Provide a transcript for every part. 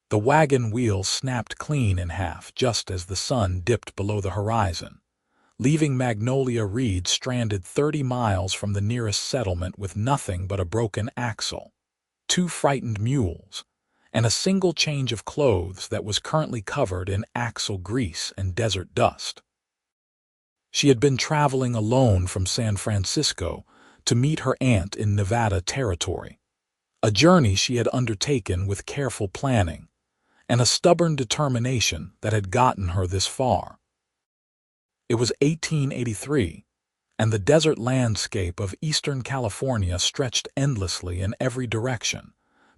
The wagon wheel snapped clean in half just as the sun dipped below the horizon, leaving Magnolia Reed stranded 30 miles from the nearest settlement with nothing but a broken axle, 2 frightened mules, and a single change of clothes that was currently covered in axle grease and desert dust. She had been traveling alone from San Francisco to meet her aunt in Nevada territory, a journey she had undertaken with careful planning and a stubborn determination that had gotten her this far. It was 1883, and the desert landscape of Eastern California stretched endlessly in every direction,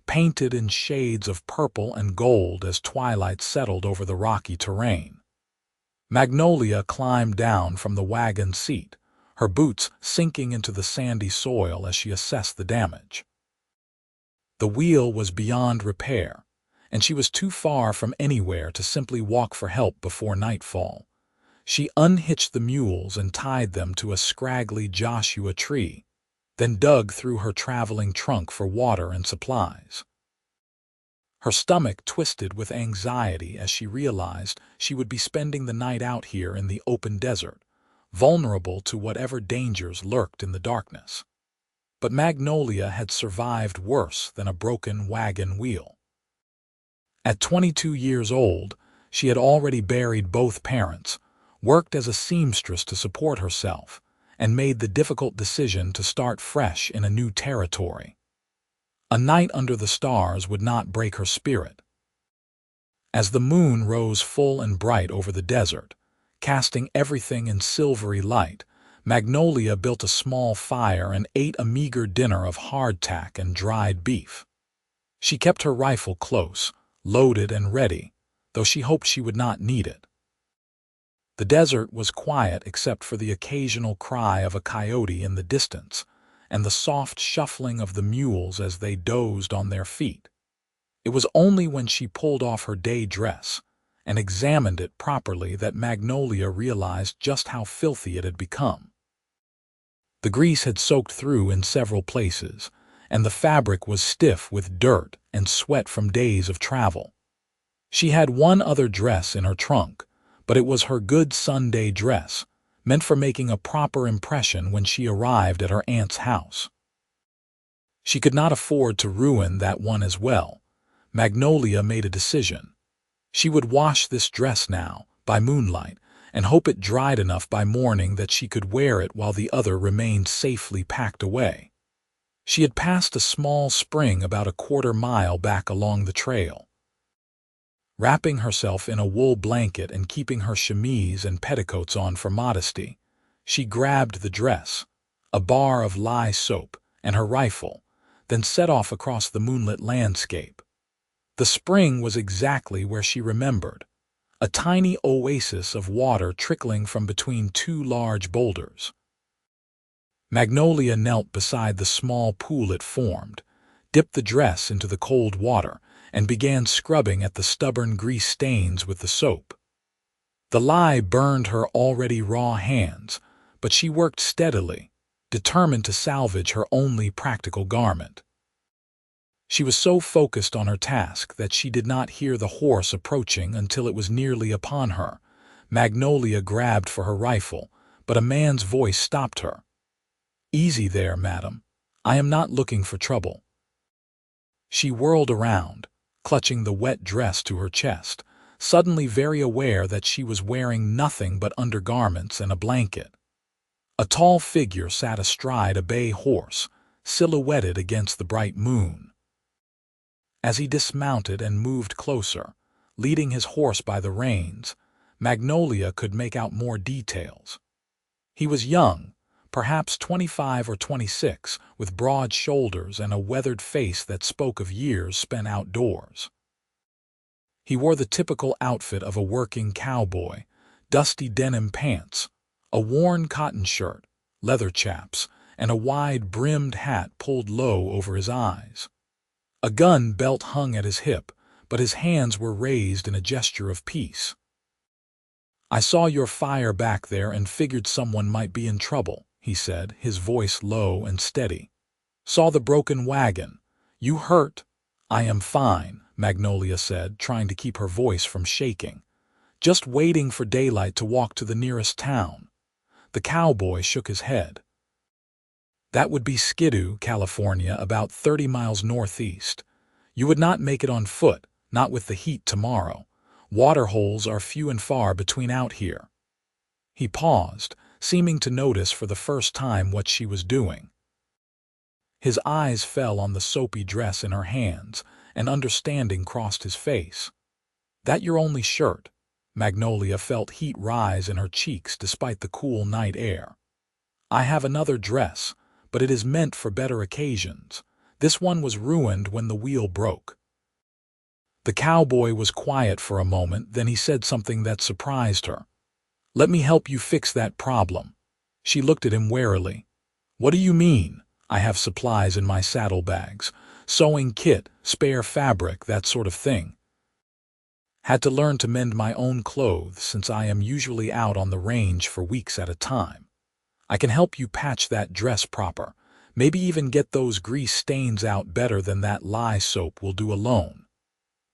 painted in shades of purple and gold as twilight settled over the rocky terrain. Magnolia climbed down from the wagon seat, her boots sinking into the sandy soil as she assessed the damage. The wheel was beyond repair, and she was too far from anywhere to simply walk for help before nightfall. She unhitched the mules and tied them to a scraggly Joshua tree, then dug through her traveling trunk for water and supplies. Her stomach twisted with anxiety as she realized she would be spending the night out here in the open desert, vulnerable to whatever dangers lurked in the darkness. But Magnolia had survived worse than a broken wagon wheel. At 22 years old, she had already buried both parents, worked as a seamstress to support herself, and made the difficult decision to start fresh in a new territory. A night under the stars would not break her spirit. As the moon rose full and bright over the desert, casting everything in silvery light, Magnolia built a small fire and ate a meager dinner of hardtack and dried beef. She kept her rifle close, loaded and ready, though she hoped she would not need it. The desert was quiet except for the occasional cry of a coyote in the distance and the soft shuffling of the mules as they dozed on their feet. It was only when she pulled off her day dress and examined it properly that Magnolia realized just how filthy it had become. The grease had soaked through in several places, and the fabric was stiff with dirt and sweat from days of travel. She had one other dress in her trunk, but it was her good Sunday dress, meant for making a proper impression when she arrived at her aunt's house. She could not afford to ruin that one as well. Magnolia made a decision. She would wash this dress now, by moonlight, and hope it dried enough by morning that she could wear it while the other remained safely packed away. She had passed a small spring about a quarter-mile back along the trail. Wrapping herself in a wool blanket and keeping her chemise and petticoats on for modesty, she grabbed the dress, a bar of lye soap, and her rifle, then set off across the moonlit landscape. The spring was exactly where she remembered, a tiny oasis of water trickling from between 2 large boulders. Magnolia knelt beside the small pool it formed, dipped the dress into the cold water, and began scrubbing at the stubborn grease stains with the soap. The lye burned her already raw hands, but she worked steadily, determined to salvage her only practical garment. She was so focused on her task that she did not hear the horse approaching until it was nearly upon her. Magnolia grabbed for her rifle, but a man's voice stopped her. "Easy there, madam. I am not looking for trouble." She whirled around, clutching the wet dress to her chest, suddenly very aware that she was wearing nothing but undergarments and a blanket. A tall figure sat astride a bay horse, silhouetted against the bright moon. As he dismounted and moved closer, leading his horse by the reins, Magnolia could make out more details. He was young, perhaps 25 or 26, with broad shoulders and a weathered face that spoke of years spent outdoors. He wore the typical outfit of a working cowboy, dusty denim pants, a worn cotton shirt, leather chaps, and a wide-brimmed hat pulled low over his eyes. A gun belt hung at his hip, but his hands were raised in a gesture of peace. "I saw your fire back there and figured someone might be in trouble," he said, his voice low and steady. "Saw the broken wagon. You hurt?" "I am fine," Magnolia said, trying to keep her voice from shaking. "Just waiting for daylight to walk to the nearest town." The cowboy shook his head. "That would be Skidoo, California, about 30 miles northeast. You would not make it on foot, not with the heat tomorrow. Water holes are few and far between out here." He paused, seeming to notice for the first time what she was doing. His eyes fell on the soapy dress in her hands, and understanding crossed his face. "That your only shirt?" Magnolia felt heat rise in her cheeks despite the cool night air. "I have another dress, but it is meant for better occasions. This one was ruined when the wheel broke." The cowboy was quiet for a moment, then he said something that surprised her. "Let me help you fix that problem." She looked at him warily. "What do you mean?" "I have supplies in my saddlebags. Sewing kit, spare fabric, that sort of thing. Had to learn to mend my own clothes since I am usually out on the range for weeks at a time. I can help you patch that dress proper, maybe even get those grease stains out better than that lye soap will do alone.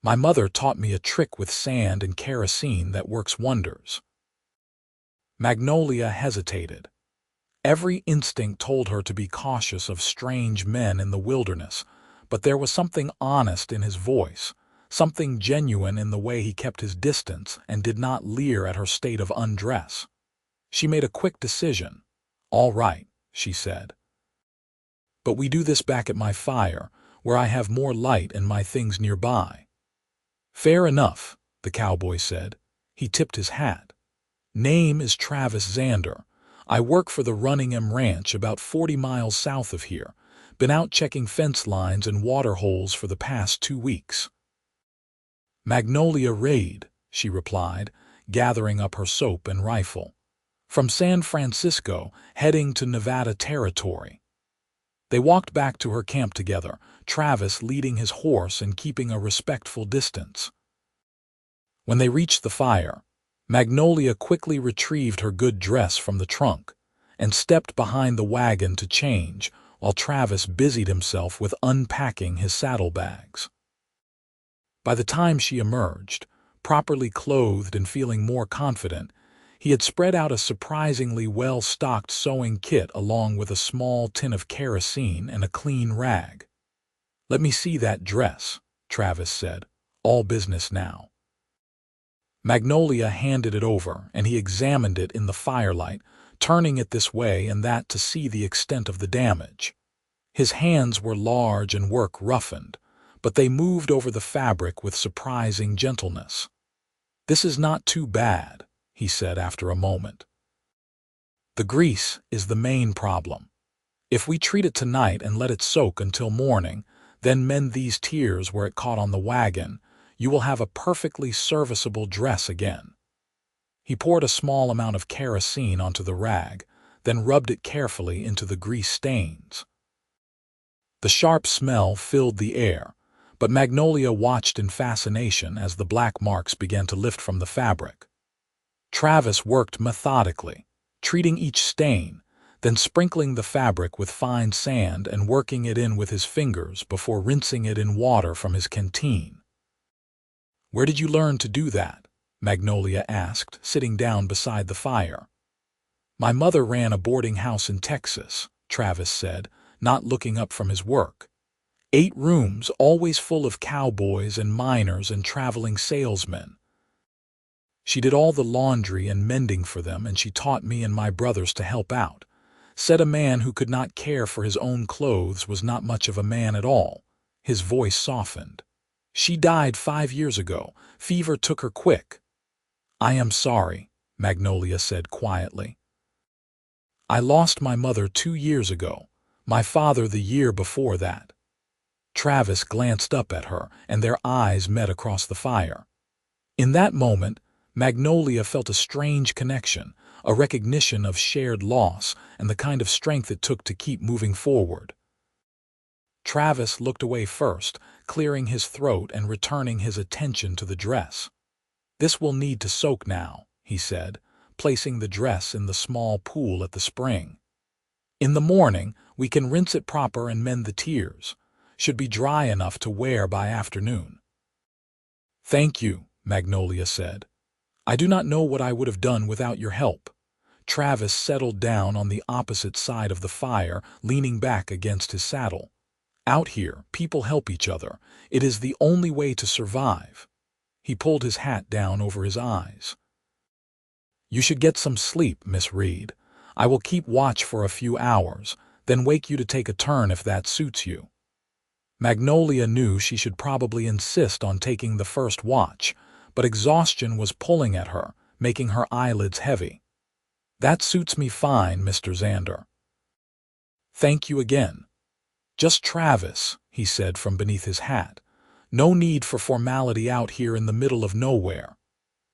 My mother taught me a trick with sand and kerosene that works wonders." Magnolia hesitated. Every instinct told her to be cautious of strange men in the wilderness, but there was something honest in his voice, something genuine in the way he kept his distance and did not leer at her state of undress. She made a quick decision. "All right," she said. "But we do this back at my fire, where I have more light and my things nearby." "Fair enough," the cowboy said. He tipped his hat. "Name is Travis Xander. I work for the Runningham Ranch about 40 miles south of here. Been out checking fence lines and water holes for the past 2 weeks." "Magnolia Reed," she replied, gathering up her soap and rifle. "From San Francisco, heading to Nevada Territory." They walked back to her camp together, Travis leading his horse and keeping a respectful distance. When they reached the fire, Magnolia quickly retrieved her good dress from the trunk and stepped behind the wagon to change, while Travis busied himself with unpacking his saddlebags. By the time she emerged, properly clothed and feeling more confident, he had spread out a surprisingly well-stocked sewing kit along with a small tin of kerosene and a clean rag. "Let me see that dress," Travis said. "All business now." Magnolia handed it over, and he examined it in the firelight, turning it this way and that to see the extent of the damage. His hands were large and work roughened, but they moved over the fabric with surprising gentleness. "This is not too bad," he said after a moment. "The grease is the main problem. If we treat it tonight and let it soak until morning, then mend these tears where it caught on the wagon, you will have a perfectly serviceable dress again." He poured a small amount of kerosene onto the rag, then rubbed it carefully into the grease stains. The sharp smell filled the air, but Magnolia watched in fascination as the black marks began to lift from the fabric. Travis worked methodically, treating each stain, then sprinkling the fabric with fine sand and working it in with his fingers before rinsing it in water from his canteen. "Where did you learn to do that?" Magnolia asked, sitting down beside the fire. "My mother ran a boarding house in Texas," Travis said, not looking up from his work. 8 rooms, always full of cowboys and miners and traveling salesmen. She did all the laundry and mending for them, and she taught me and my brothers to help out. Said a man who could not care for his own clothes was not much of a man at all." His voice softened. "She died 5 years ago. Fever took her quick." "I am sorry," Magnolia said quietly. "I lost my mother 2 years ago, my father the year before that." Travis glanced up at her, and their eyes met across the fire. In that moment, Magnolia felt a strange connection, a recognition of shared loss and the kind of strength it took to keep moving forward. Travis looked away first, clearing his throat and returning his attention to the dress. "This will need to soak now," he said, placing the dress in the small pool at the spring. "In the morning, we can rinse it proper and mend the tears. Should be dry enough to wear by afternoon." "Thank you," Magnolia said. "I do not know what I would have done without your help." Travis settled down on the opposite side of the fire, leaning back against his saddle. "Out here, people help each other. It is the only way to survive." He pulled his hat down over his eyes. "You should get some sleep, Miss Reed. I will keep watch for a few hours, then wake you to take a turn if that suits you." Magnolia knew she should probably insist on taking the first watch, but exhaustion was pulling at her, making her eyelids heavy. "That suits me fine, Mr. Xander." "Thank you again." "Just Travis," he said from beneath his hat. "No need for formality out here in the middle of nowhere."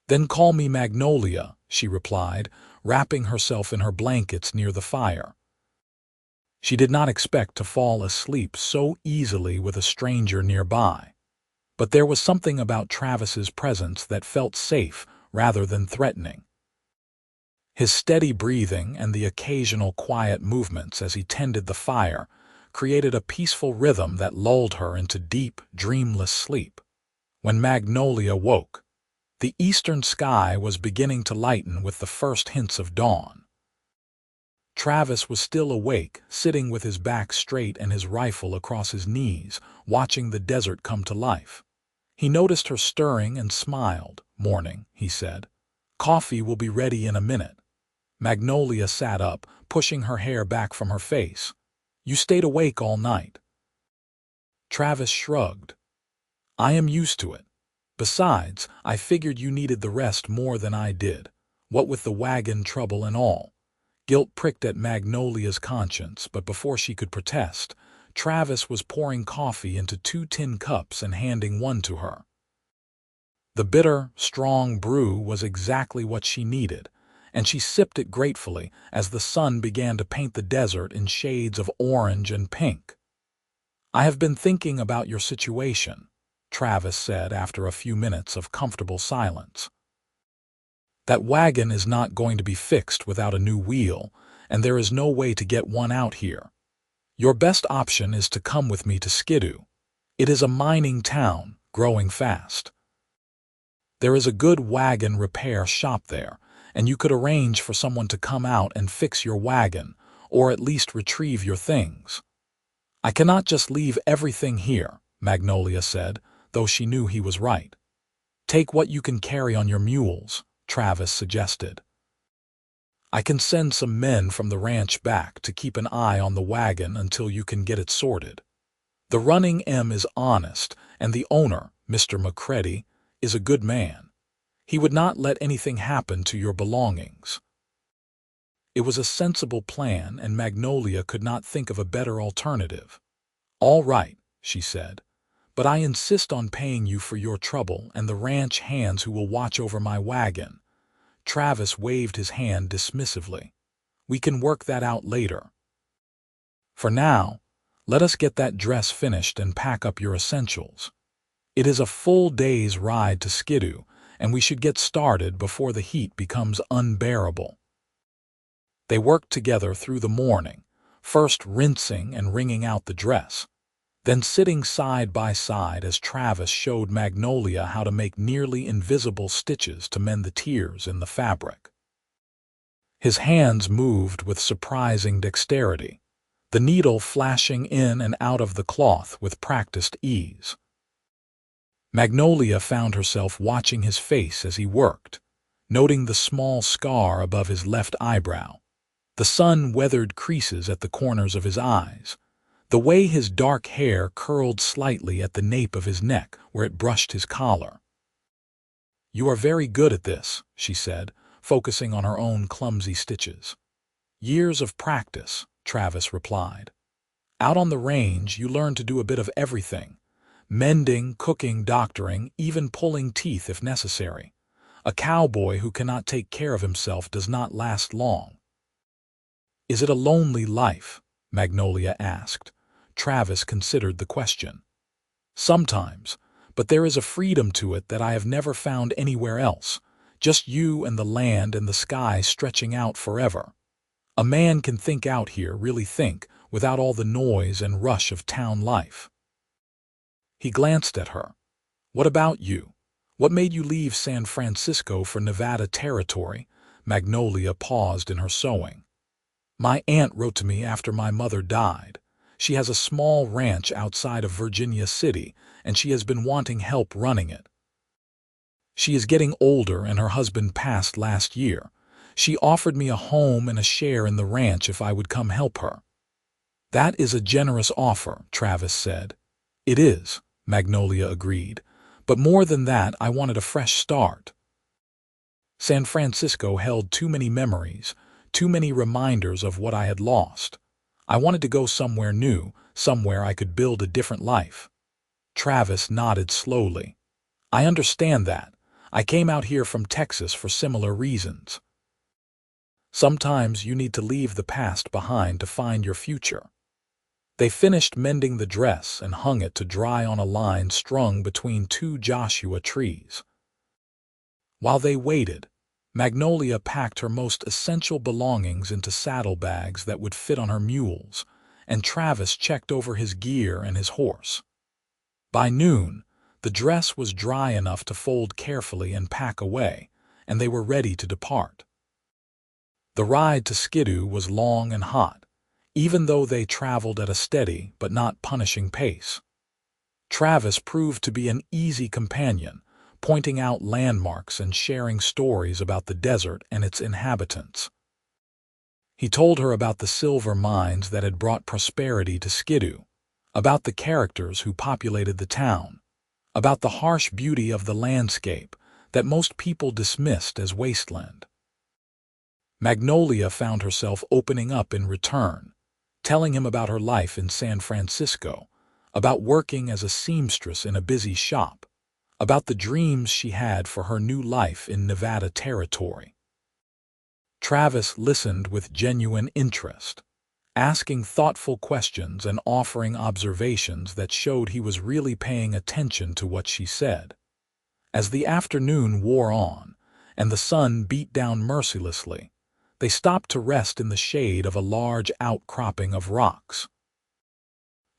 "Then call me Magnolia," she replied, wrapping herself in her blankets near the fire. She did not expect to fall asleep so easily with a stranger nearby. But there was something about Travis's presence that felt safe rather than threatening. His steady breathing and the occasional quiet movements as he tended the fire created a peaceful rhythm that lulled her into deep, dreamless sleep. When Magnolia woke, the eastern sky was beginning to lighten with the first hints of dawn. Travis was still awake, sitting with his back straight and his rifle across his knees, watching the desert come to life. He noticed her stirring and smiled. "Morning," he said. "Coffee will be ready in a minute." Magnolia sat up, pushing her hair back from her face. "You stayed awake all night." Travis shrugged. "I am used to it. Besides, I figured you needed the rest more than I did, what with the wagon trouble and all." Guilt pricked at Magnolia's conscience, but before she could protest, Travis was pouring coffee into 2 tin cups and handing one to her. The bitter, strong brew was exactly what she needed, and she sipped it gratefully as the sun began to paint the desert in shades of orange and pink. "I have been thinking about your situation," Travis said after a few minutes of comfortable silence. "That wagon is not going to be fixed without a new wheel, and there is no way to get one out here. Your best option is to come with me to Skidoo. It is a mining town, growing fast. There is a good wagon repair shop there, and you could arrange for someone to come out and fix your wagon, or at least retrieve your things." "I cannot just leave everything here," Magnolia said, though she knew he was right. "Take what you can carry on your mules," Travis suggested. "I can send some men from the ranch back to keep an eye on the wagon until you can get it sorted. The running M is honest, and the owner, Mr. McCready, is a good man. He would not let anything happen to your belongings." It was a sensible plan, and Magnolia could not think of a better alternative. "All right," she said, "but I insist on paying you for your trouble and the ranch hands who will watch over my wagon." Travis waved his hand dismissively. "We can work that out later. For now, let us get that dress finished and pack up your essentials. It is a full day's ride to Skidoo, and we should get started before the heat becomes unbearable." They worked together through the morning, first rinsing and wringing out the dress, then sitting side by side as Travis showed Magnolia how to make nearly invisible stitches to mend the tears in the fabric. His hands moved with surprising dexterity, the needle flashing in and out of the cloth with practiced ease. Magnolia found herself watching his face as he worked, noting the small scar above his left eyebrow, the sun-weathered creases at the corners of his eyes, the way his dark hair curled slightly at the nape of his neck where it brushed his collar. "You are very good at this," she said, focusing on her own clumsy stitches. "Years of practice," Travis replied. "Out on the range, you learn to do a bit of everything. Mending, cooking, doctoring, even pulling teeth if necessary. A cowboy who cannot take care of himself does not last long." "Is it a lonely life?" Magnolia asked. Travis considered the question. "Sometimes, but there is a freedom to it that I have never found anywhere else. Just you and the land and the sky stretching out forever. A man can think out here, really think, without all the noise and rush of town life." He glanced at her. "What about you? What made you leave San Francisco for Nevada territory? Magnolia paused in her sewing. My aunt wrote to me after my mother died. She has a small ranch outside of Virginia City, and she has been wanting help running it. She is getting older, and her husband passed last year. She offered me a home and a share in the ranch if I would come help her. That is a generous offer, Travis said. It is, Magnolia agreed. But more than that, I wanted a fresh start. San Francisco held too many memories, too many reminders of what I had lost. I wanted to go somewhere new, somewhere I could build a different life. Travis nodded slowly. I understand that. I came out here from Texas for similar reasons. Sometimes you need to leave the past behind to find your future. They finished mending the dress and hung it to dry on a line strung between two Joshua trees. While they waited, Magnolia packed her most essential belongings into saddlebags that would fit on her mules, and Travis checked over his gear and his horse. By noon, the dress was dry enough to fold carefully and pack away, and they were ready to depart. The ride to Skidoo was long and hot, even though they traveled at a steady but not punishing pace. Travis proved to be an easy companion, pointing out landmarks and sharing stories about the desert and its inhabitants. He told her about the silver mines that had brought prosperity to Skidoo, about the characters who populated the town, about the harsh beauty of the landscape that most people dismissed as wasteland. Magnolia found herself opening up in return, telling him about her life in San Francisco, about working as a seamstress in a busy shop, about the dreams she had for her new life in Nevada territory. Travis listened with genuine interest, asking thoughtful questions and offering observations that showed he was really paying attention to what she said. As the afternoon wore on, and the sun beat down mercilessly, they stopped to rest in the shade of a large outcropping of rocks.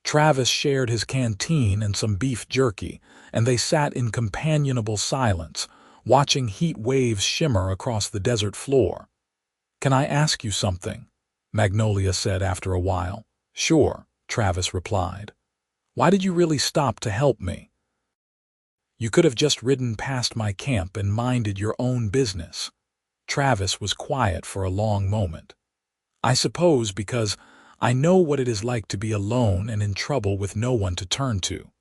Travis shared his canteen and some beef jerky, and they sat in companionable silence, watching heat waves shimmer across the desert floor. "Can I ask you something?" Magnolia said after a while. "Sure," Travis replied. "Why did you really stop to help me? You could have just ridden past my camp and minded your own business." Travis was quiet for a long moment. "I suppose because I know what it is like to be alone and in trouble with no one to turn to.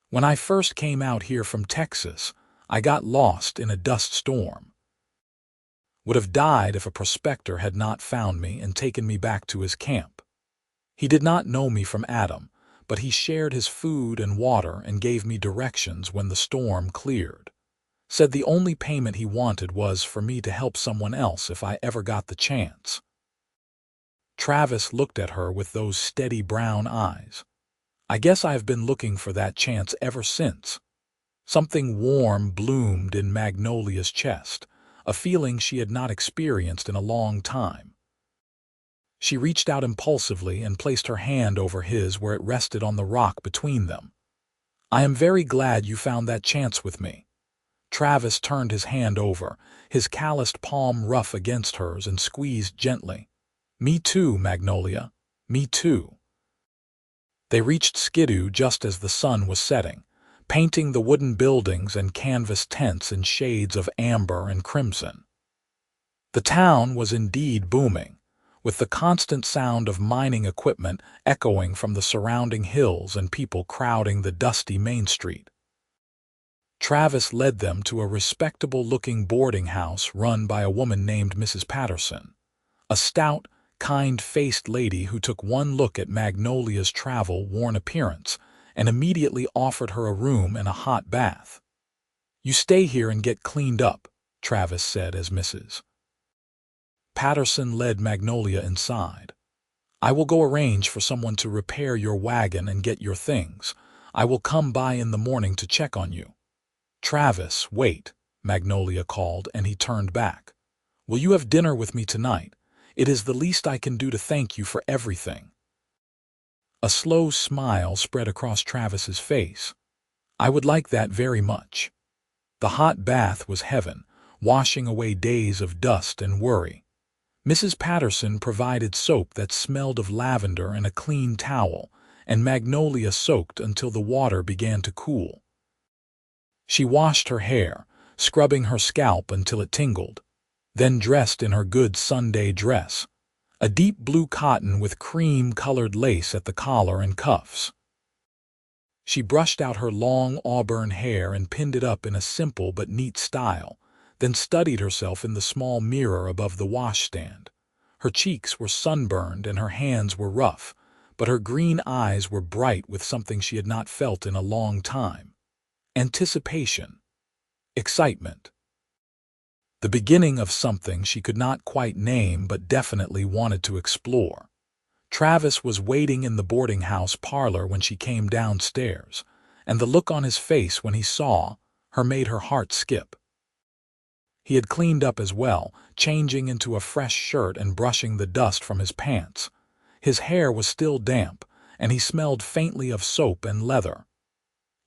When I first came out here from Texas, I got lost in a dust storm. Would have died if a prospector had not found me and taken me back to his camp. He did not know me from Adam, but he shared his food and water and gave me directions when the storm cleared. Said the only payment he wanted was for me to help someone else if I ever got the chance." Travis looked at her with those steady brown eyes. "I guess I've been looking for that chance ever since." Something warm bloomed in Magnolia's chest, a feeling she had not experienced in a long time. She reached out impulsively and placed her hand over his where it rested on the rock between them. "I am very glad you found that chance with me." Travis turned his hand over, his calloused palm rough against hers, and squeezed gently. "Me too, Magnolia. Me too." They reached Skidoo just as the sun was setting, painting the wooden buildings and canvas tents in shades of amber and crimson. The town was indeed booming, with the constant sound of mining equipment echoing from the surrounding hills and people crowding the dusty Main Street. Travis led them to a respectable-looking boarding house run by a woman named Mrs. Patterson, a stout, kind-faced lady who took one look at Magnolia's travel-worn appearance and immediately offered her a room and a hot bath. "You stay here and get cleaned up," Travis said as Mrs. Patterson led Magnolia inside. "I will go arrange for someone to repair your wagon and get your things. I will come by in the morning to check on you." "Travis, wait," Magnolia called, and he turned back. "Will you have dinner with me tonight? It is the least I can do to thank you for everything." A slow smile spread across Travis's face. "I would like that very much." The hot bath was heaven, washing away days of dust and worry. Mrs. Patterson provided soap that smelled of lavender and a clean towel, and Magnolia soaked until the water began to cool. She washed her hair, scrubbing her scalp until it tingled, then dressed in her good Sunday dress, a deep blue cotton with cream-colored lace at the collar and cuffs. She brushed out her long auburn hair and pinned it up in a simple but neat style, then studied herself in the small mirror above the washstand. Her cheeks were sunburned and her hands were rough, but her green eyes were bright with something she had not felt in a long time. Anticipation. Excitement. The beginning of something she could not quite name but definitely wanted to explore. Travis was waiting in the boarding house parlor when she came downstairs, and the look on his face when he saw her made her heart skip. He had cleaned up as well, changing into a fresh shirt and brushing the dust from his pants. His hair was still damp, and he smelled faintly of soap and leather.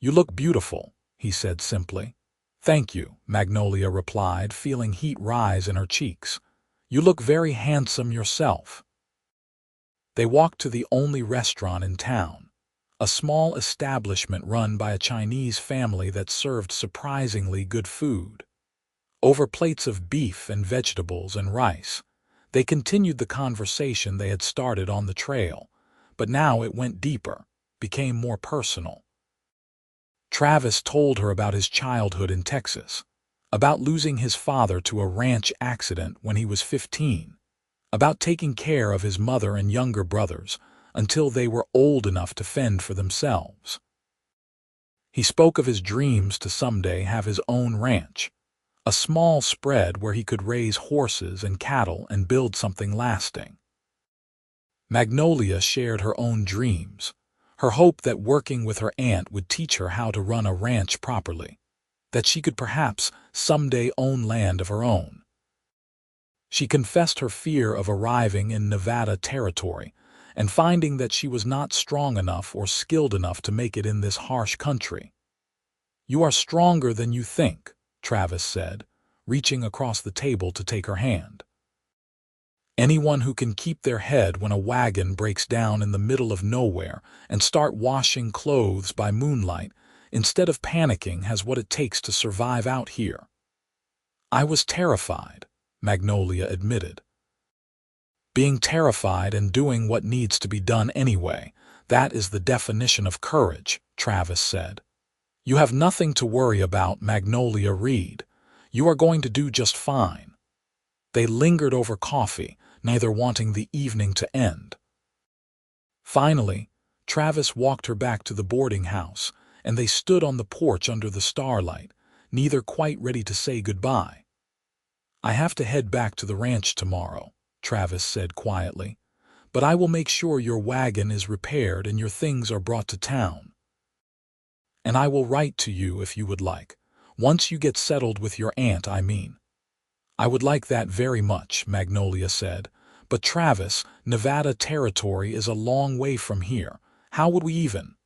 "You look beautiful," he said simply. "Thank you," Magnolia replied, feeling heat rise in her cheeks. "You look very handsome yourself." They walked to the only restaurant in town, a small establishment run by a Chinese family that served surprisingly good food. Over plates of beef and vegetables and rice, they continued the conversation they had started on the trail, but now it went deeper, became more personal. Travis told her about his childhood in Texas, about losing his father to a ranch accident when he was 15, about taking care of his mother and younger brothers until they were old enough to fend for themselves. He spoke of his dreams to someday have his own ranch, a small spread where he could raise horses and cattle and build something lasting. Magnolia shared her own dreams, her hope that working with her aunt would teach her how to run a ranch properly, that she could perhaps someday own land of her own. She confessed her fear of arriving in Nevada territory and finding that she was not strong enough or skilled enough to make it in this harsh country. "You are stronger than you think," Travis said, reaching across the table to take her hand. "Anyone who can keep their head when a wagon breaks down in the middle of nowhere and start washing clothes by moonlight instead of panicking has what it takes to survive out here." "I was terrified," Magnolia admitted. "Being terrified and doing what needs to be done anyway, that is the definition of courage," Travis said. "You have nothing to worry about, Magnolia Reed. You are going to do just fine." They lingered over coffee, neither wanting the evening to end. Finally, Travis walked her back to the boarding house, and they stood on the porch under the starlight, neither quite ready to say goodbye. "I have to head back to the ranch tomorrow," Travis said quietly, "but I will make sure your wagon is repaired and your things are brought to town. And I will write to you if you would like, once you get settled with your aunt, I mean." "I would like that very much," Magnolia said, "but Travis, Nevada territory is a long way from here. How would we even—"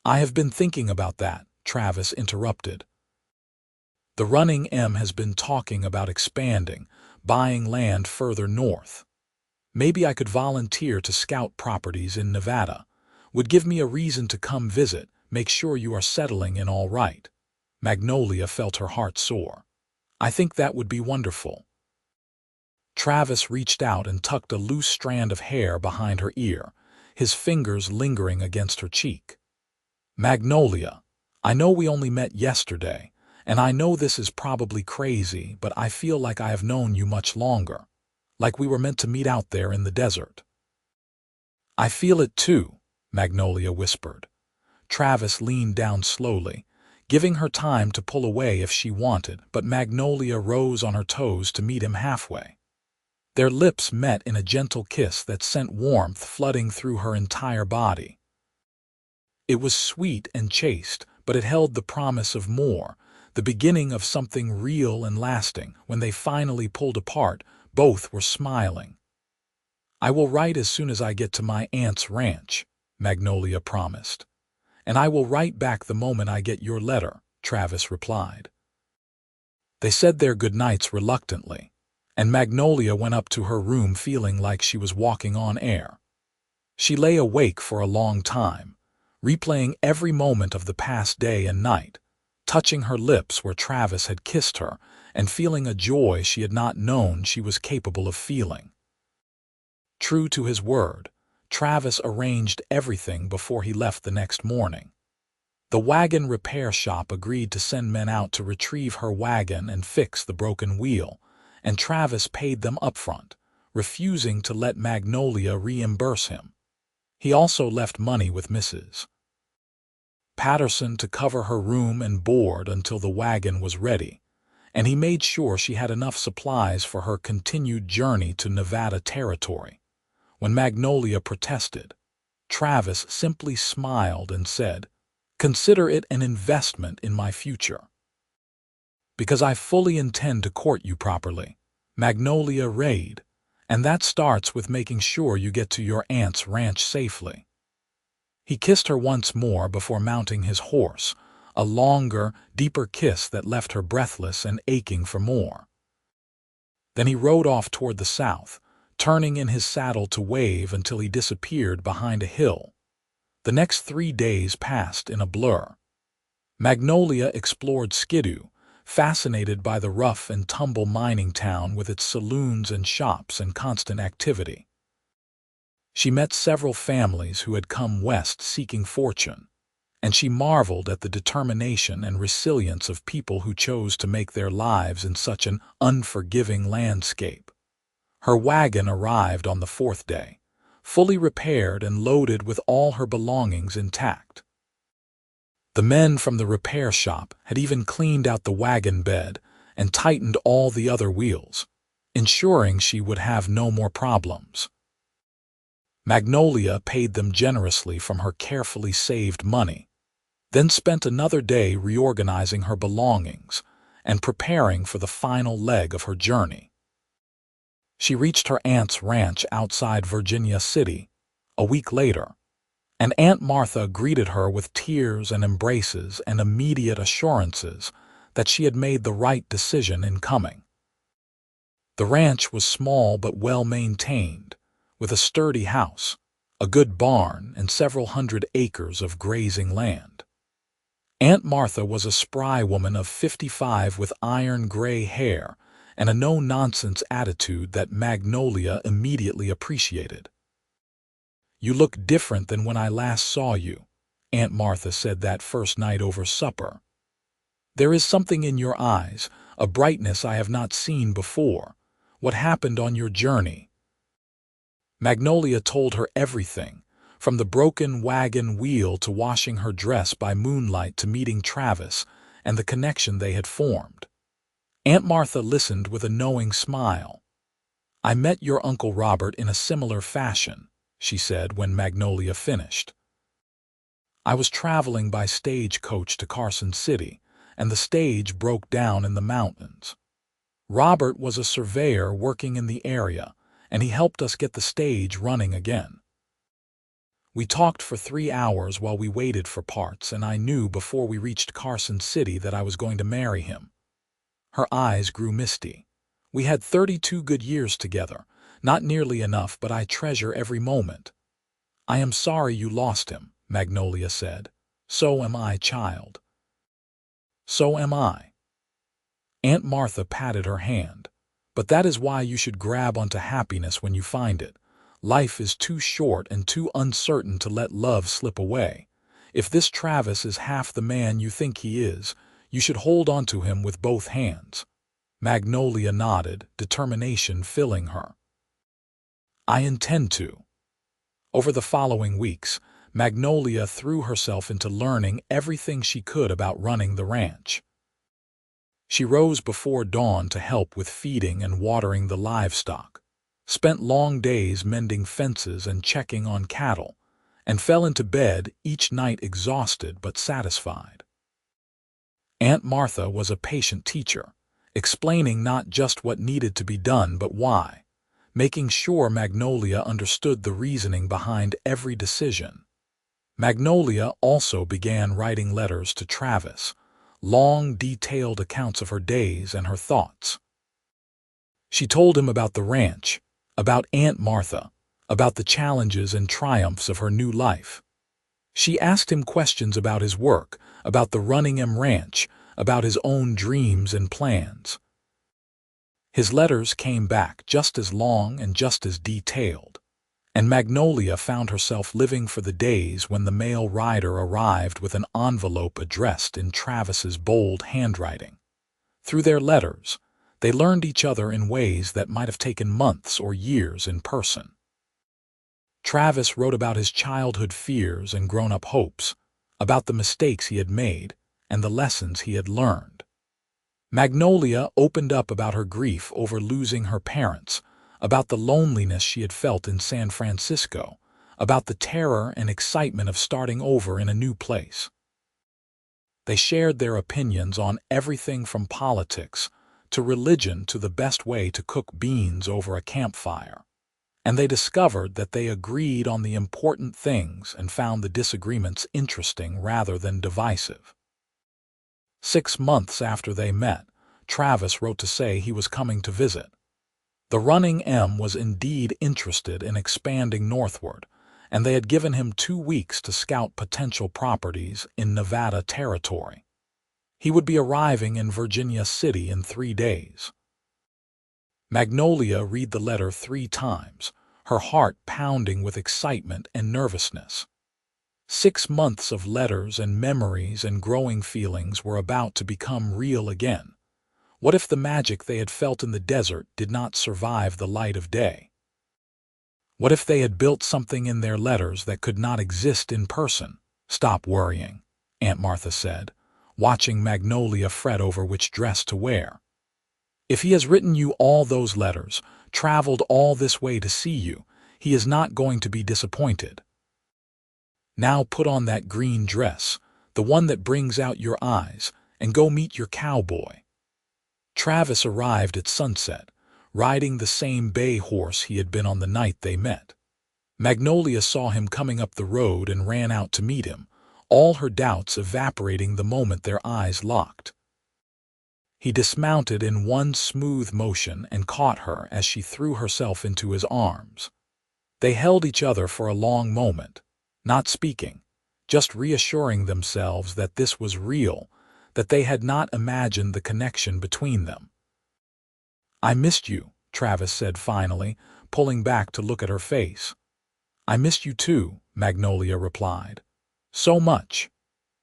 "I have been thinking about that," Travis interrupted. "The Running M has been talking about expanding, buying land further north. Maybe I could volunteer to scout properties in Nevada. Would give me a reason to come visit, make sure you are settling in all right." Magnolia felt her heart soar. "I think that would be wonderful." Travis reached out and tucked a loose strand of hair behind her ear, his fingers lingering against her cheek. "Magnolia, I know we only met yesterday, and I know this is probably crazy, but I feel like I have known you much longer, like we were meant to meet out there in the desert." "I feel it too," Magnolia whispered. Travis leaned down slowly, giving her time to pull away if she wanted, but Magnolia rose on her toes to meet him halfway. Their lips met in a gentle kiss that sent warmth flooding through her entire body. It was sweet and chaste, but it held the promise of more, the beginning of something real and lasting. When they finally pulled apart, both were smiling. "I will write as soon as I get to my aunt's ranch," Magnolia promised. "And I will write back the moment I get your letter," Travis replied. They said their goodnights reluctantly, and Magnolia went up to her room feeling like she was walking on air. She lay awake for a long time, replaying every moment of the past day and night, touching her lips where Travis had kissed her and feeling a joy she had not known she was capable of feeling. True to his word, Travis arranged everything before he left the next morning. The wagon repair shop agreed to send men out to retrieve her wagon and fix the broken wheel, and Travis paid them upfront, refusing to let Magnolia reimburse him. He also left money with Mrs. Patterson to cover her room and board until the wagon was ready, and he made sure she had enough supplies for her continued journey to Nevada territory. When Magnolia protested, Travis simply smiled and said, "Consider it an investment in my future. Because I fully intend to court you properly, Magnolia Reed, and that starts with making sure you get to your aunt's ranch safely." He kissed her once more before mounting his horse, a longer, deeper kiss that left her breathless and aching for more. Then he rode off toward the south, turning in his saddle to wave until he disappeared behind a hill. The next 3 days passed in a blur. Magnolia explored Skidoo, fascinated by the rough-and-tumble mining town with its saloons and shops and constant activity. She met several families who had come west seeking fortune, and she marveled at the determination and resilience of people who chose to make their lives in such an unforgiving landscape. Her wagon arrived on the 4th day, fully repaired and loaded with all her belongings intact. The men from the repair shop had even cleaned out the wagon bed and tightened all the other wheels, ensuring she would have no more problems. Magnolia paid them generously from her carefully saved money, then spent another day reorganizing her belongings and preparing for the final leg of her journey. She reached her aunt's ranch outside Virginia City a week later, and Aunt Martha greeted her with tears and embraces and immediate assurances that she had made the right decision in coming. The ranch was small but well-maintained, with a sturdy house, a good barn, and several hundred acres of grazing land. Aunt Martha was a spry woman of 55 with iron-gray hair and a no-nonsense attitude that Magnolia immediately appreciated. "You look different than when I last saw you," Aunt Martha said that first night over supper. "There is something in your eyes, a brightness I have not seen before. What happened on your journey?" Magnolia told her everything, from the broken wagon wheel to washing her dress by moonlight to meeting Travis and the connection they had formed. Aunt Martha listened with a knowing smile. "I met your Uncle Robert in a similar fashion," she said when Magnolia finished. "I was traveling by stagecoach to Carson City, and the stage broke down in the mountains. Robert was a surveyor working in the area, and he helped us get the stage running again. We talked for 3 hours while we waited for parts, and I knew before we reached Carson City that I was going to marry him." Her eyes grew misty. "We had 32 good years together, not nearly enough, but I treasure every moment." "I am sorry you lost him," Magnolia said. "So am I, child." "So am I." Aunt Martha patted her hand. "But that is why you should grab onto happiness when you find it. Life is too short and too uncertain to let love slip away. If this Travis is half the man you think he is, you should hold onto him with both hands." Magnolia nodded, determination filling her. "I intend to." Over the following weeks, Magnolia threw herself into learning everything she could about running the ranch. She rose before dawn to help with feeding and watering the livestock, spent long days mending fences and checking on cattle, and fell into bed each night exhausted but satisfied. Aunt Martha was a patient teacher, explaining not just what needed to be done but why, making sure Magnolia understood the reasoning behind every decision. Magnolia also began writing letters to Travis, long, detailed accounts of her days and her thoughts. She told him about the ranch, about Aunt Martha, about the challenges and triumphs of her new life. She asked him questions about his work, about the Runningham Ranch, about his own dreams and plans. His letters came back just as long and just as detailed, and Magnolia found herself living for the days when the mail rider arrived with an envelope addressed in Travis's bold handwriting. Through their letters, they learned each other in ways that might have taken months or years in person. Travis wrote about his childhood fears and grown-up hopes, about the mistakes he had made and the lessons he had learned. Magnolia opened up about her grief over losing her parents, about the loneliness she had felt in San Francisco, about the terror and excitement of starting over in a new place. They shared their opinions on everything from politics to religion to the best way to cook beans over a campfire. And they discovered that they agreed on the important things and found the disagreements interesting rather than divisive. 6 months after they met, Travis wrote to say he was coming to visit. The Runningham was indeed interested in expanding northward, and they had given him 2 weeks to scout potential properties in Nevada territory. He would be arriving in Virginia City in 3 days. Magnolia read the letter 3 times, her heart pounding with excitement and nervousness. 6 months of letters and memories and growing feelings were about to become real again. What if the magic they had felt in the desert did not survive the light of day? What if they had built something in their letters that could not exist in person? "Stop worrying," Aunt Martha said, watching Magnolia fret over which dress to wear. "If he has written you all those letters, traveled all this way to see you, he is not going to be disappointed. Now put on that green dress, the one that brings out your eyes, and go meet your cowboy." Travis arrived at sunset, riding the same bay horse he had been on the night they met. Magnolia saw him coming up the road and ran out to meet him, all her doubts evaporating the moment their eyes locked. He dismounted in one smooth motion and caught her as she threw herself into his arms. They held each other for a long moment, not speaking, just reassuring themselves that this was real, that they had not imagined the connection between them. "I missed you," Travis said finally, pulling back to look at her face. "I missed you too," Magnolia replied. "So much."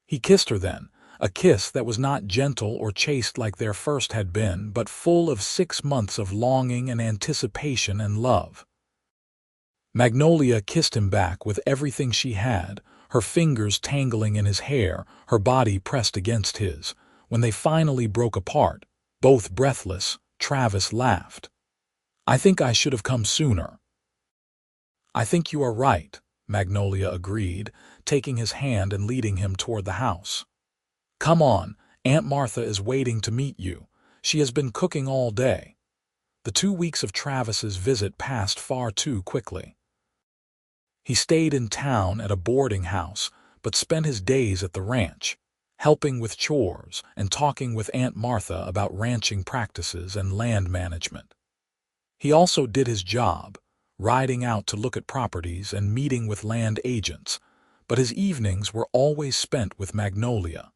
He kissed her then, a kiss that was not gentle or chaste like their first had been, but full of 6 months of longing and anticipation and love. Magnolia kissed him back with everything she had, her fingers tangling in his hair, her body pressed against his. When they finally broke apart, both breathless, Travis laughed. "I think I should have come sooner." "I think you are right," Magnolia agreed, taking his hand and leading him toward the house. "Come on, Aunt Martha is waiting to meet you. She has been cooking all day." The 2 weeks of Travis's visit passed far too quickly. He stayed in town at a boarding house, but spent his days at the ranch, helping with chores and talking with Aunt Martha about ranching practices and land management. He also did his job, riding out to look at properties and meeting with land agents, but his evenings were always spent with Magnolia.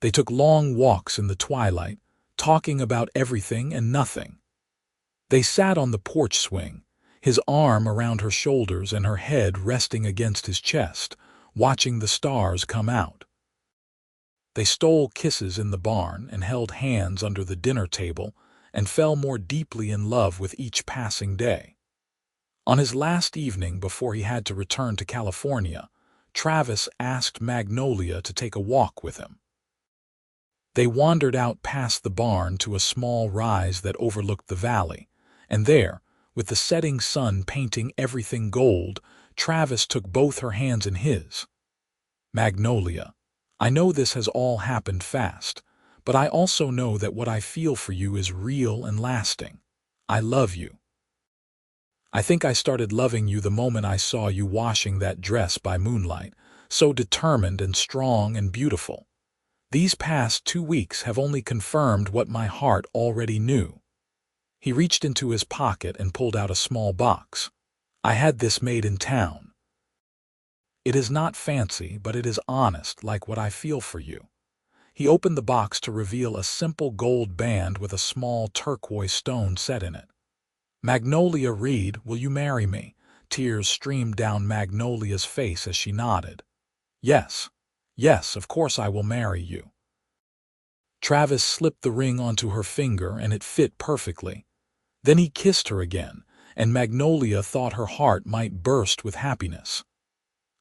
They took long walks in the twilight, talking about everything and nothing. They sat on the porch swing, his arm around her shoulders and her head resting against his chest, watching the stars come out. They stole kisses in the barn and held hands under the dinner table and fell more deeply in love with each passing day. On his last evening before he had to return to California, Travis asked Magnolia to take a walk with him. They wandered out past the barn to a small rise that overlooked the valley, and there, with the setting sun painting everything gold, Travis took both her hands in his. "Magnolia, I know this has all happened fast, but I also know that what I feel for you is real and lasting. I love you. I think I started loving you the moment I saw you washing that dress by moonlight, so determined and strong and beautiful. These past 2 weeks have only confirmed what my heart already knew." He reached into his pocket and pulled out a small box. "I had this made in town. It is not fancy, but it is honest, like what I feel for you." He opened the box to reveal a simple gold band with a small turquoise stone set in it. "Magnolia Reed, will you marry me?" Tears streamed down Magnolia's face as she nodded. "Yes, yes, of course I will marry you." Travis slipped the ring onto her finger and it fit perfectly. Then he kissed her again, and Magnolia thought her heart might burst with happiness.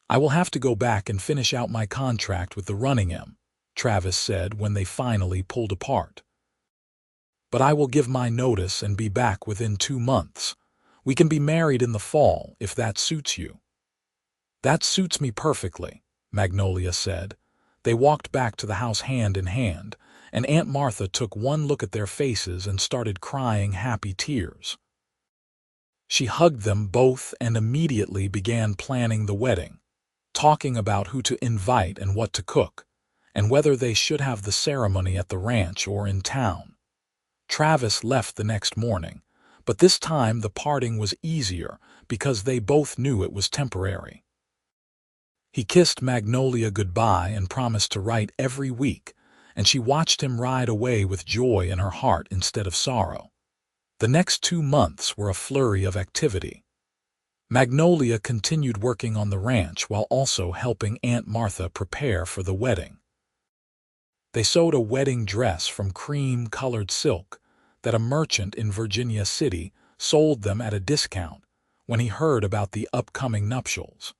"I will have to go back and finish out my contract with the Running M," Travis said when they finally pulled apart. "But I will give my notice and be back within 2 months. We can be married in the fall, if that suits you." "That suits me perfectly," Magnolia said. They walked back to the house hand in hand, and Aunt Martha took one look at their faces and started crying happy tears. She hugged them both and immediately began planning the wedding, talking about who to invite and what to cook, and whether they should have the ceremony at the ranch or in town. Travis left the next morning, but this time the parting was easier because they both knew it was temporary. He kissed Magnolia goodbye and promised to write every week, and she watched him ride away with joy in her heart instead of sorrow. The next 2 months were a flurry of activity. Magnolia continued working on the ranch while also helping Aunt Martha prepare for the wedding. They sewed a wedding dress from cream-colored silk that a merchant in Virginia City sold them at a discount when he heard about the upcoming nuptials.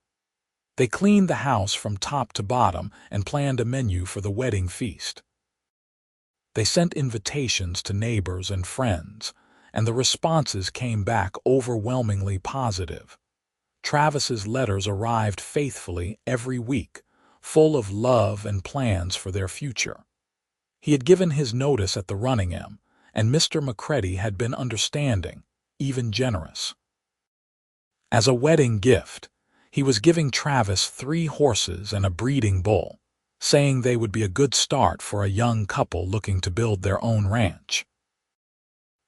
They cleaned the house from top to bottom and planned a menu for the wedding feast. They sent invitations to neighbors and friends, and the responses came back overwhelmingly positive. Travis's letters arrived faithfully every week, full of love and plans for their future. He had given his notice at the Running M, and Mr. McCready had been understanding, even generous. As a wedding gift, he was giving Travis 3 horses and a breeding bull, saying they would be a good start for a young couple looking to build their own ranch.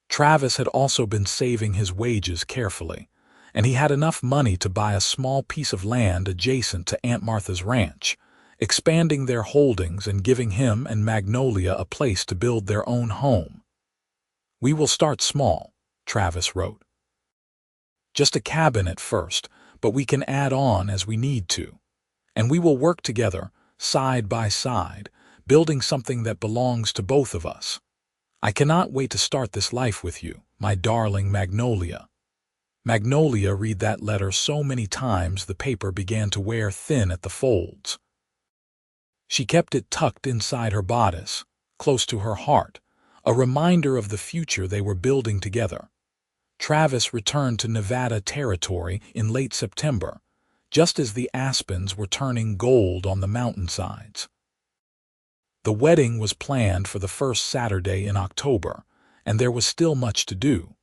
Travis had also been saving his wages carefully, and he had enough money to buy a small piece of land adjacent to Aunt Martha's ranch, expanding their holdings and giving him and Magnolia a place to build their own home. "We will start small," Travis wrote. "Just a cabin at first, but we can add on as we need to. And we will work together, side by side, building something that belongs to both of us. I cannot wait to start this life with you, my darling Magnolia." Magnolia read that letter so many times the paper began to wear thin at the folds. She kept it tucked inside her bodice, close to her heart, a reminder of the future they were building together. Travis returned to Nevada territory in late September, just as the aspens were turning gold on the mountainsides. The wedding was planned for the first Saturday in October, and there was still much to do.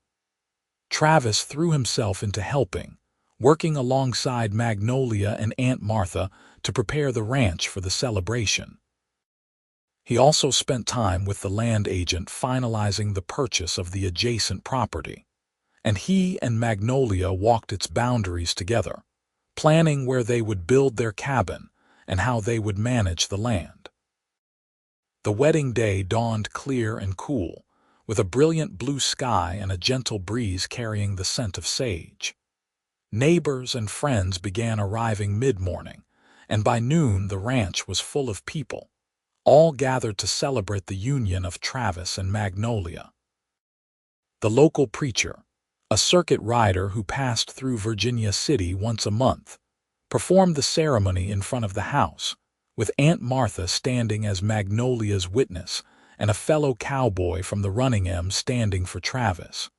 Travis threw himself into helping, working alongside Magnolia and Aunt Martha to prepare the ranch for the celebration. He also spent time with the land agent finalizing the purchase of the adjacent property, and he and Magnolia walked its boundaries together, planning where they would build their cabin and how they would manage the land. The wedding day dawned clear and cool, with a brilliant blue sky and a gentle breeze carrying the scent of sage. Neighbors and friends began arriving mid-morning, and by noon the ranch was full of people, all gathered to celebrate the union of Travis and Magnolia. The local preacher, a circuit rider who passed through Virginia City once a month, performed the ceremony in front of the house, with Aunt Martha standing as Magnolia's witness and a fellow cowboy from the Running M standing for Travis.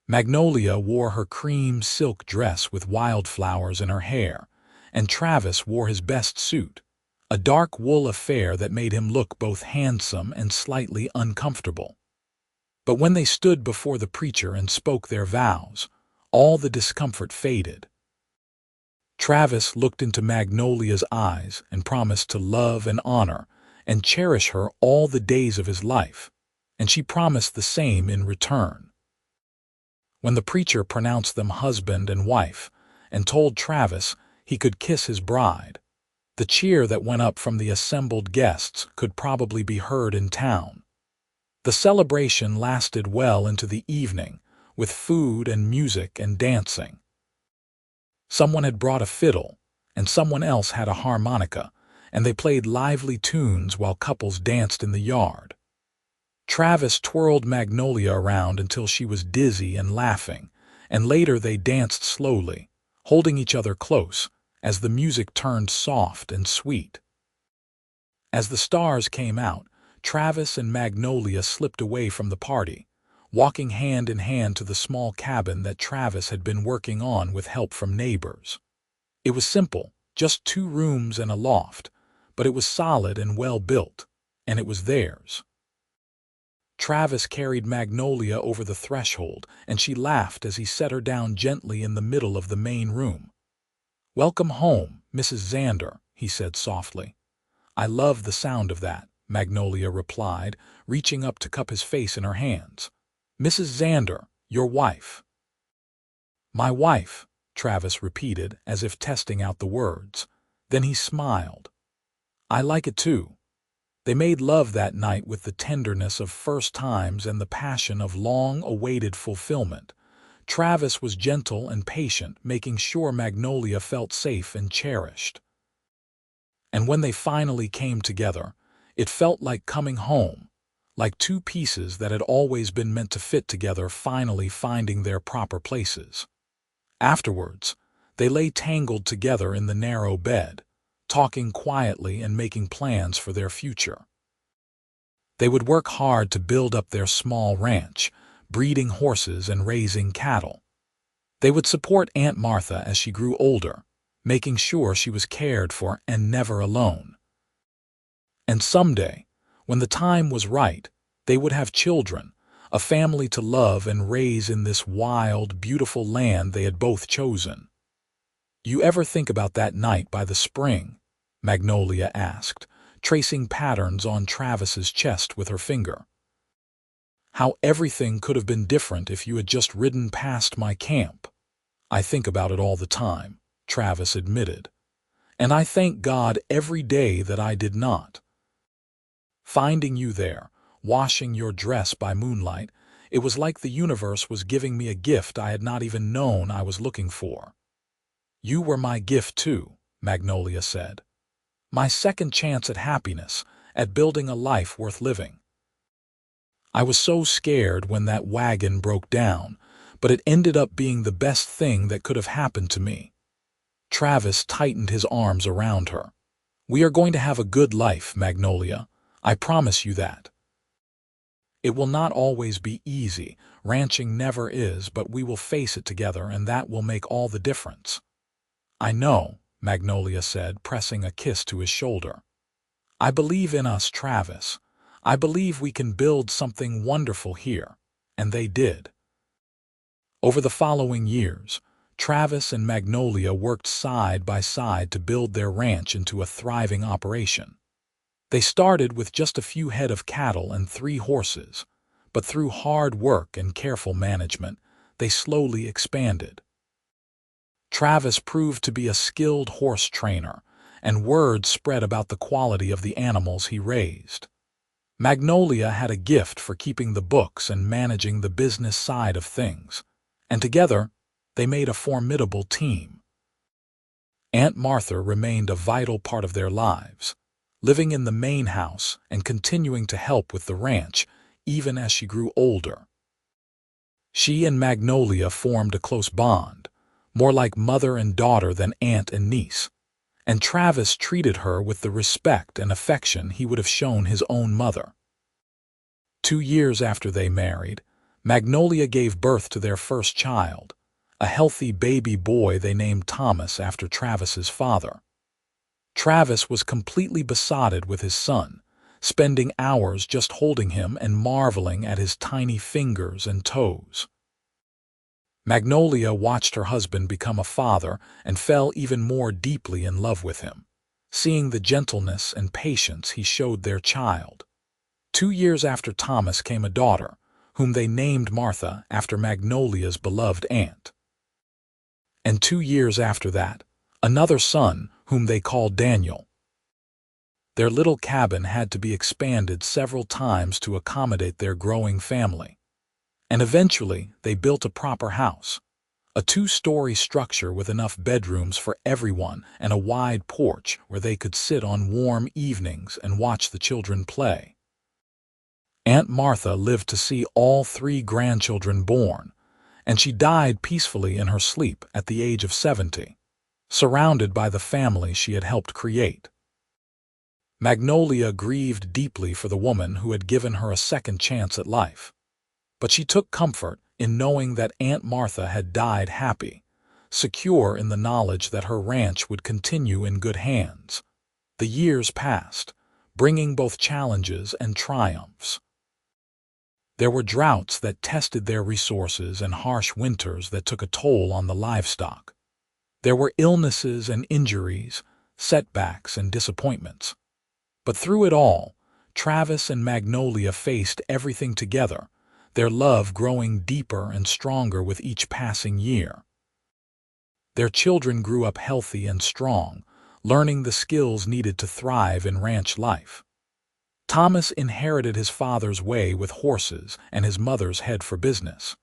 Magnolia wore her cream silk dress with wildflowers in her hair, and Travis wore his best suit, a dark wool affair that made him look both handsome and slightly uncomfortable. But when they stood before the preacher and spoke their vows, all the discomfort faded. Travis looked into Magnolia's eyes and promised to love and honor and cherish her all the days of his life, and she promised the same in return. When the preacher pronounced them husband and wife and told Travis he could kiss his bride, the cheer that went up from the assembled guests could probably be heard in town. The celebration lasted well into the evening, with food and music and dancing. Someone had brought a fiddle, and someone else had a harmonica, and they played lively tunes while couples danced in the yard. Travis twirled Magnolia around until she was dizzy and laughing, and later they danced slowly, holding each other close, as the music turned soft and sweet. As the stars came out, Travis and Magnolia slipped away from the party, walking hand in hand to the small cabin that Travis had been working on with help from neighbors. It was simple, just 2 rooms and a loft, but it was solid and well built, and it was theirs. Travis carried Magnolia over the threshold, and she laughed as he set her down gently in the middle of the main room. "Welcome home, Mrs. Xander," he said softly. "I love the sound of that," Magnolia replied, reaching up to cup his face in her hands. "Mrs. Xander, your wife." "My wife," Travis repeated, as if testing out the words. Then he smiled. "I like it too." They made love that night with the tenderness of first times and the passion of long-awaited fulfillment. Travis was gentle and patient, making sure Magnolia felt safe and cherished. And when they finally came together, it felt like coming home, like 2 pieces that had always been meant to fit together finally finding their proper places. Afterwards, they lay tangled together in the narrow bed, talking quietly and making plans for their future. They would work hard to build up their small ranch, breeding horses and raising cattle. They would support Aunt Martha as she grew older, making sure she was cared for and never alone. And someday, when the time was right, they would have children, a family to love and raise in this wild, beautiful land they had both chosen. "You ever think about that night by the spring?" Magnolia asked, tracing patterns on Travis's chest with her finger. "How everything could have been different if you had just ridden past my camp." "I think about it all the time," Travis admitted. "And I thank God every day that I did not. Finding you there, washing your dress by moonlight, it was like the universe was giving me a gift I had not even known I was looking for." "You were my gift too," Magnolia said. "My second chance at happiness, at building a life worth living. I was so scared when that wagon broke down, but it ended up being the best thing that could have happened to me." Travis tightened his arms around her. "We are going to have a good life, Magnolia. I promise you that. It will not always be easy, ranching never is, but we will face it together and that will make all the difference." "I know," Magnolia said, pressing a kiss to his shoulder. "I believe in us, Travis. I believe we can build something wonderful here." And they did. Over the following years, Travis and Magnolia worked side by side to build their ranch into a thriving operation. They started with just a few head of cattle and 3 horses, but through hard work and careful management, they slowly expanded. Travis proved to be a skilled horse trainer, and word spread about the quality of the animals he raised. Magnolia had a gift for keeping the books and managing the business side of things, and together they made a formidable team. Aunt Martha remained a vital part of their lives, living in the main house and continuing to help with the ranch even as she grew older. She and Magnolia formed a close bond, more like mother and daughter than aunt and niece, and Travis treated her with the respect and affection he would have shown his own mother. 2 years after they married, Magnolia gave birth to their first child, a healthy baby boy they named Thomas after Travis's father. Travis was completely besotted with his son, spending hours just holding him and marveling at his tiny fingers and toes. Magnolia watched her husband become a father and fell even more deeply in love with him. seeing the gentleness and patience he showed their child. 2 years after Thomas came a daughter, whom they named Martha after Magnolia's beloved aunt. And 2 years after that, another son, whom they called Daniel. Their little cabin had to be expanded several times to accommodate their growing family. And eventually, they built a proper house, a 2-story structure with enough bedrooms for everyone and a wide porch where they could sit on warm evenings and watch the children play. Aunt Martha lived to see all 3 grandchildren born, and she died peacefully in her sleep at the age of 70, surrounded by the family she had helped create. Magnolia grieved deeply for the woman who had given her a second chance at life, but she took comfort in knowing that Aunt Martha had died happy, secure in the knowledge that her ranch would continue in good hands. The years passed, bringing both challenges and triumphs. There were droughts that tested their resources and harsh winters that took a toll on the livestock. There were illnesses and injuries, setbacks and disappointments. But through it all, Travis and Magnolia faced everything together, their love growing deeper and stronger with each passing year. Their children grew up healthy and strong, learning the skills needed to thrive in ranch life. Thomas inherited his father's way with horses and his mother's head for business.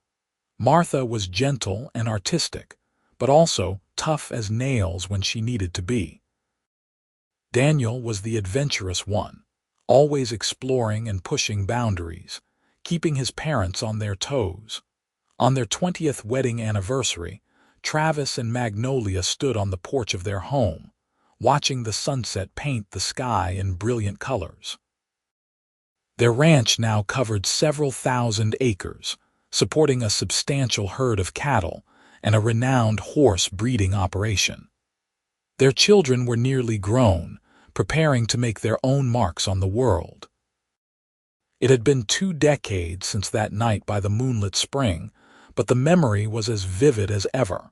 Martha was gentle and artistic, but also tough as nails when she needed to be. Daniel was the adventurous one, always exploring and pushing boundaries, keeping his parents on their toes. On their 20th wedding anniversary, Travis and Magnolia stood on the porch of their home, watching the sunset paint the sky in brilliant colors. Their ranch now covered several thousand acres, supporting a substantial herd of cattle and a renowned horse breeding operation. Their children were nearly grown, preparing to make their own marks on the world. It had been 2 decades since that night by the moonlit spring, but the memory was as vivid as ever.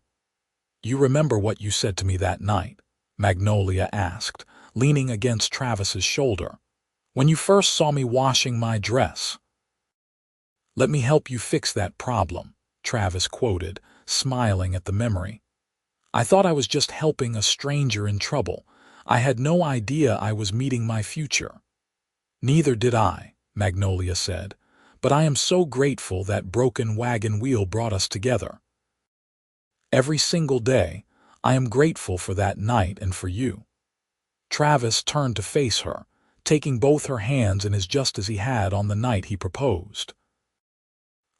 "You remember what you said to me that night?" Magnolia asked, leaning against Travis's shoulder. "When you first saw me washing my dress." "Let me help you fix that problem," Travis quoted, smiling at the memory. "I thought I was just helping a stranger in trouble. I had no idea I was meeting my future." "Neither did I," Magnolia said, "but I am so grateful that broken wagon wheel brought us together. Every single day, I am grateful for that night and for you." Travis turned to face her, taking both her hands in his just as he had on the night he proposed.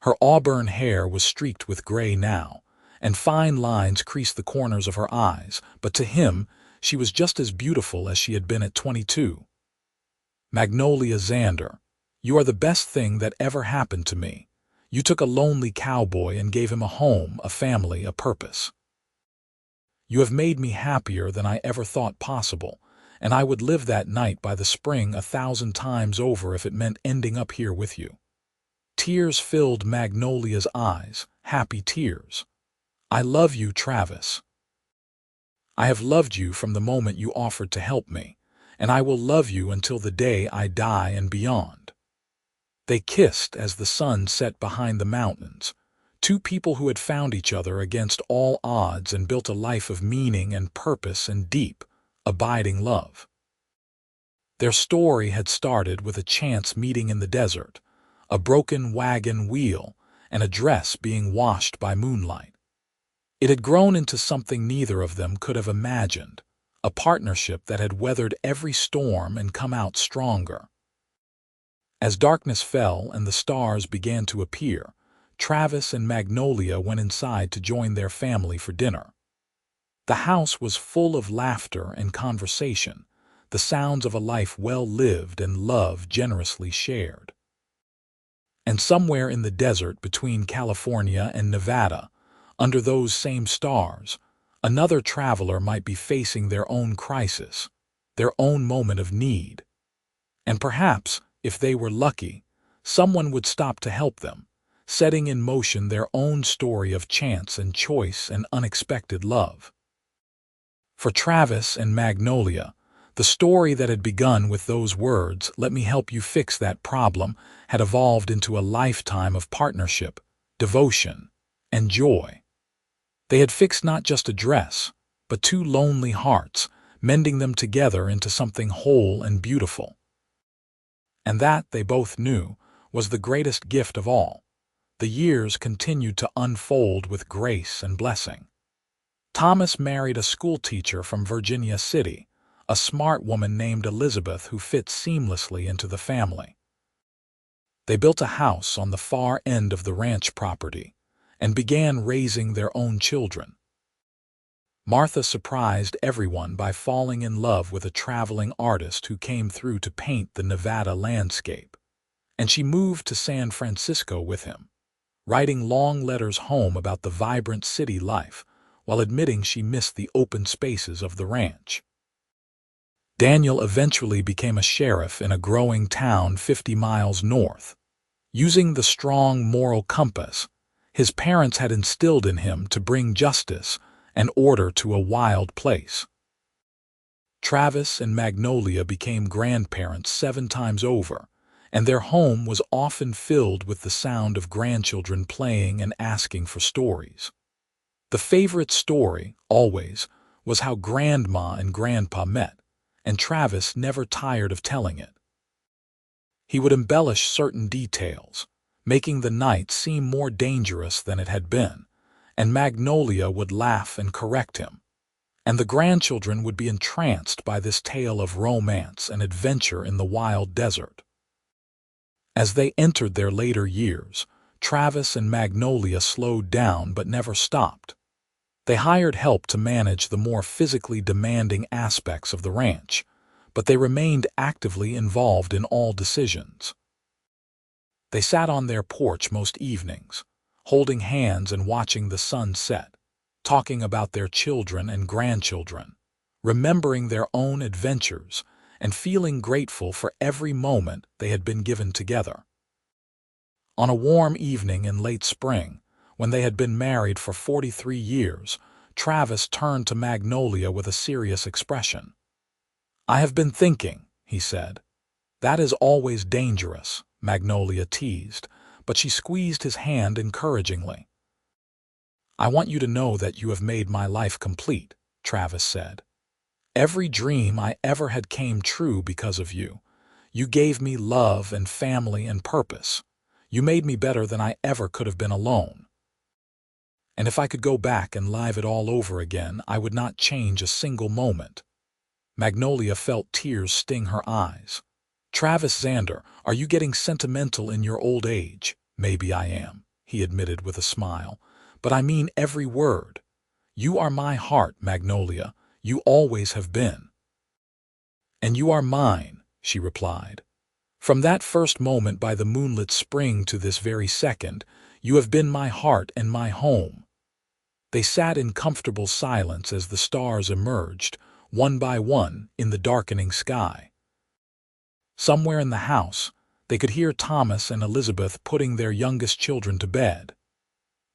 Her auburn hair was streaked with gray now, and fine lines creased the corners of her eyes, but to him, she was just as beautiful as she had been at 22. "Magnolia Xander, you are the best thing that ever happened to me. You took a lonely cowboy and gave him a home, a family, a purpose. You have made me happier than I ever thought possible, and I would live that night by the spring 1,000 times over if it meant ending up here with you." Tears filled Magnolia's eyes, happy tears. "I love you, Travis. I have loved you from the moment you offered to help me, and I will love you until the day I die and beyond." They kissed as the sun set behind the mountains, 2 people who had found each other against all odds and built a life of meaning and purpose and deep, abiding love. Their story had started with a chance meeting in the desert, a broken wagon wheel, and a dress being washed by moonlight. It had grown into something neither of them could have imagined, a partnership that had weathered every storm and come out stronger. As darkness fell and the stars began to appear, Travis and Magnolia went inside to join their family for dinner. The house was full of laughter and conversation, the sounds of a life well lived and love generously shared. And somewhere in the desert between California and Nevada, under those same stars, another traveler might be facing their own crisis, their own moment of need. And perhaps, if they were lucky, someone would stop to help them, setting in motion their own story of chance and choice and unexpected love. For Travis and Magnolia, The story that had begun with those words, "Let me help you fix that problem," had evolved into a lifetime of partnership, devotion, and joy. They had fixed not just a dress, but two lonely hearts, mending them together into something whole and beautiful. And that, they both knew, was the greatest gift of all. The years continued to unfold with grace and blessing. Thomas married a schoolteacher from Virginia City, a smart woman named Elizabeth who fit seamlessly into the family. They built a house on the far end of the ranch property and began raising their own children. Martha surprised everyone by falling in love with a traveling artist who came through to paint the Nevada landscape, and she moved to San Francisco with him, writing long letters home about the vibrant city life while admitting she missed the open spaces of the ranch. Daniel eventually became a sheriff in a growing town 50 miles north. Using the strong moral compass his parents had instilled in him to bring justice and order to a wild place. Travis and Magnolia became grandparents 7 times over, and their home was often filled with the sound of grandchildren playing and asking for stories. The favorite story, always, was how Grandma and Grandpa met, and Travis never tired of telling it. He would embellish certain details, making the night seem more dangerous than it had been, and Magnolia would laugh and correct him, and the grandchildren would be entranced by this tale of romance and adventure in the wild desert. As they entered their later years, Travis and Magnolia slowed down but never stopped. They hired help to manage the more physically demanding aspects of the ranch, but they remained actively involved in all decisions. They sat on their porch most evenings, holding hands and watching the sun set, talking about their children and grandchildren, remembering their own adventures, and feeling grateful for every moment they had been given together. On a warm evening in late spring, when they had been married for 43 years, Travis turned to Magnolia with a serious expression. "I have been thinking," he said. "That is always dangerous," Magnolia teased, but she squeezed his hand encouragingly. "I want you to know that you have made my life complete," Travis said. "Every dream I ever had came true because of you. You gave me love and family and purpose. You made me better than I ever could have been alone. And if I could go back and live it all over again, I would not change a single moment." Magnolia felt tears sting her eyes. "Travis Xander, are you getting sentimental in your old age?" "Maybe I am," he admitted with a smile, "but I mean every word. You are my heart, Magnolia. You always have been." "And you are mine," she replied. "From that first moment by the moonlit spring to this very second, you have been my heart and my home." They sat in comfortable silence as the stars emerged, one by one, in the darkening sky. Somewhere in the house, they could hear Thomas and Elizabeth putting their youngest children to bed.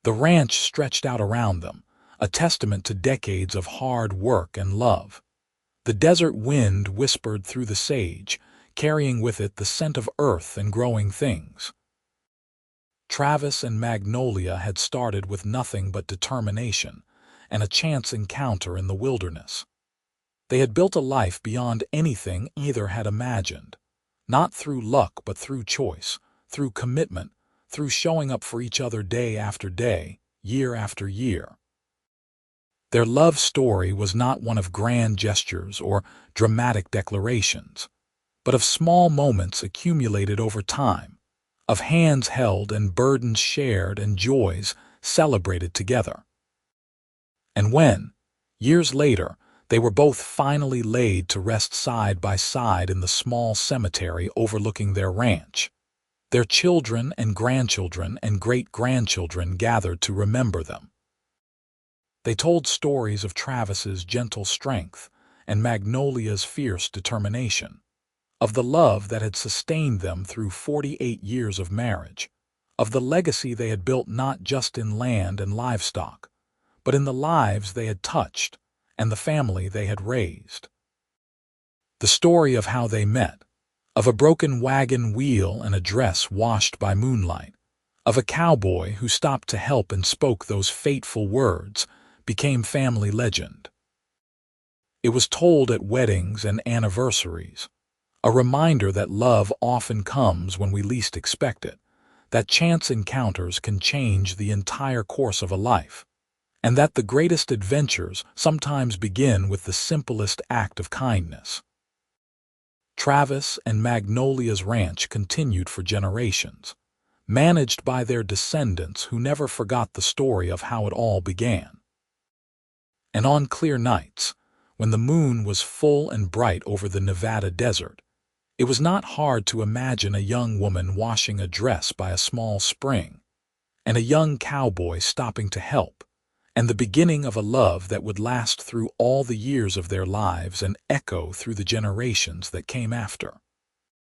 The ranch stretched out around them, a testament to decades of hard work and love. The desert wind whispered through the sage, carrying with it the scent of earth and growing things. Travis and Magnolia had started with nothing but determination and a chance encounter in the wilderness. They had built a life beyond anything either had imagined, not through luck but through choice, through commitment, through showing up for each other day after day, year after year. Their love story was not one of grand gestures or dramatic declarations, but of small moments accumulated over time, of hands held and burdens shared and joys celebrated together. And when, years later, they were both finally laid to rest side by side in the small cemetery overlooking their ranch, their children and grandchildren and great-grandchildren gathered to remember them. They told stories of Travis's gentle strength and Magnolia's fierce determination, of the love that had sustained them through 48 years of marriage, of the legacy they had built not just in land and livestock, but in the lives they had touched and the family they had raised. The story of how they met, of a broken wagon wheel and a dress washed by moonlight, of a cowboy who stopped to help and spoke those fateful words, became family legend. It was told at weddings and anniversaries, a reminder that love often comes when we least expect it, that chance encounters can change the entire course of a life, and that the greatest adventures sometimes begin with the simplest act of kindness. Travis and Magnolia's ranch continued for generations, managed by their descendants who never forgot the story of how it all began. And on clear nights, when the moon was full and bright over the Nevada desert, it was not hard to imagine a young woman washing a dress by a small spring, and a young cowboy stopping to help, and the beginning of a love that would last through all the years of their lives and echo through the generations that came after.